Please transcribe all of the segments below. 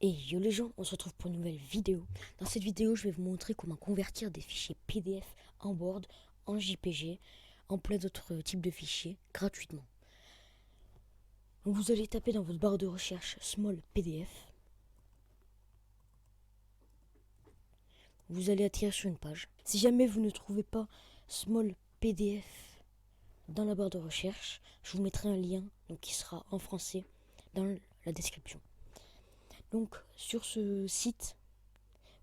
Et yo les gens, on se retrouve pour une nouvelle vidéo. Dans cette vidéo, je vais vous montrer comment convertir des fichiers PDF en Word, en JPG, en plein d'autres types de fichiers gratuitement. Donc vous allez taper dans votre barre de recherche Small PDF. Vous allez atterrir sur une page. Si jamais vous ne trouvez pas Small PDF dans la barre de recherche, je vous mettrai un lien qui sera en français dans la description. Donc sur ce site,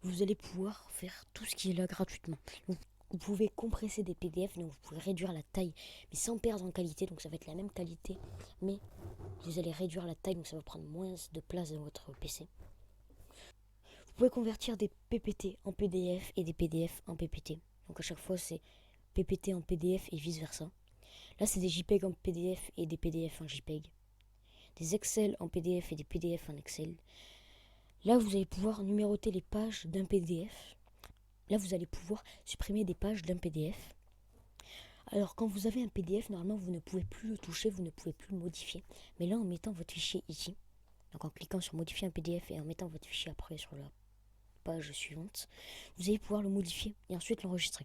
vous allez pouvoir faire tout ce qui est là gratuitement. Donc, vous pouvez compresser des PDF, donc vous pouvez réduire la taille, mais sans perdre en qualité, donc ça va être la même qualité, mais vous allez réduire la taille, donc ça va prendre moins de place dans votre PC. Vous pouvez convertir des PPT en PDF et des PDF en PPT. Donc à chaque fois c'est PPT en PDF et vice versa. Là c'est des JPEG en PDF et des PDF en JPEG. Des Excel en PDF et des PDF en Excel. Là, vous allez pouvoir numéroter les pages d'un PDF. Là, vous allez pouvoir supprimer des pages d'un PDF. Alors, quand vous avez un PDF, normalement, vous ne pouvez plus le toucher, vous ne pouvez plus le modifier. Mais là, en mettant votre fichier ici, donc en cliquant sur modifier un PDF et en mettant votre fichier après sur la page suivante, vous allez pouvoir le modifier et ensuite l'enregistrer.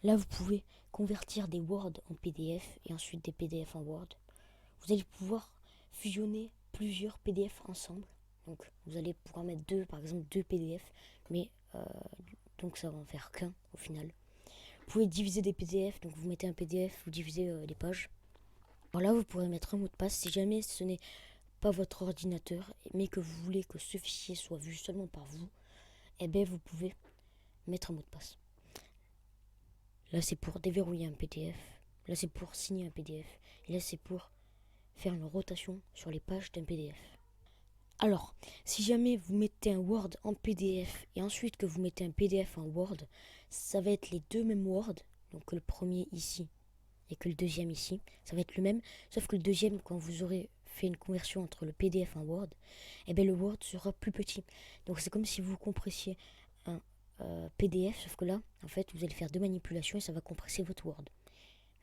Là, vous pouvez convertir des Word en PDF et ensuite des PDF en Word. Vous allez pouvoir fusionner plusieurs PDF ensemble. Donc vous allez pouvoir mettre par exemple deux PDF, mais donc ça va en faire qu'un au final. Vous pouvez diviser des PDF, donc vous mettez un PDF, vous divisez les pages. Alors là vous pourrez mettre un mot de passe si jamais ce n'est pas votre ordinateur, mais que vous voulez que ce fichier soit vu seulement par vous, et bien vous pouvez mettre un mot de passe. Là c'est pour déverrouiller un PDF, là c'est pour signer un PDF, et là c'est pour faire une rotation sur les pages d'un PDF. Alors, si jamais vous mettez un Word en PDF et ensuite que vous mettez un PDF en Word, ça va être les deux mêmes Word, donc le premier ici et que le deuxième ici, ça va être le même, sauf que le deuxième, quand vous aurez fait une conversion entre le PDF en Word, et bien le Word sera plus petit. Donc c'est comme si vous compressiez un PDF, sauf que là, en fait, vous allez faire deux manipulations et ça va compresser votre Word.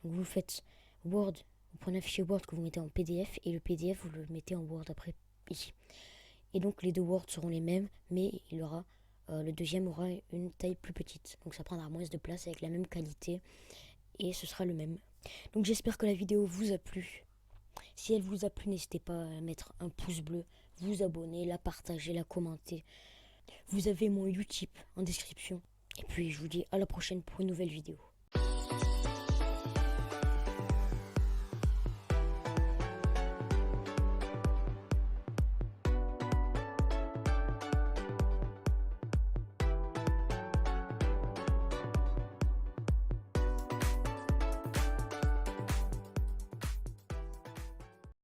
Donc vous faites Word, vous prenez un fichier Word que vous mettez en PDF et le PDF vous le mettez en Word après ici. Et donc les deux Word seront les mêmes, mais le deuxième aura une taille plus petite. Donc ça prendra moins de place avec la même qualité et ce sera le même. Donc j'espère que la vidéo vous a plu. Si elle vous a plu, n'hésitez pas à mettre un pouce bleu, vous abonner, la partager, la commenter. Vous avez mon Utip en description. Et puis je vous dis à la prochaine pour une nouvelle vidéo.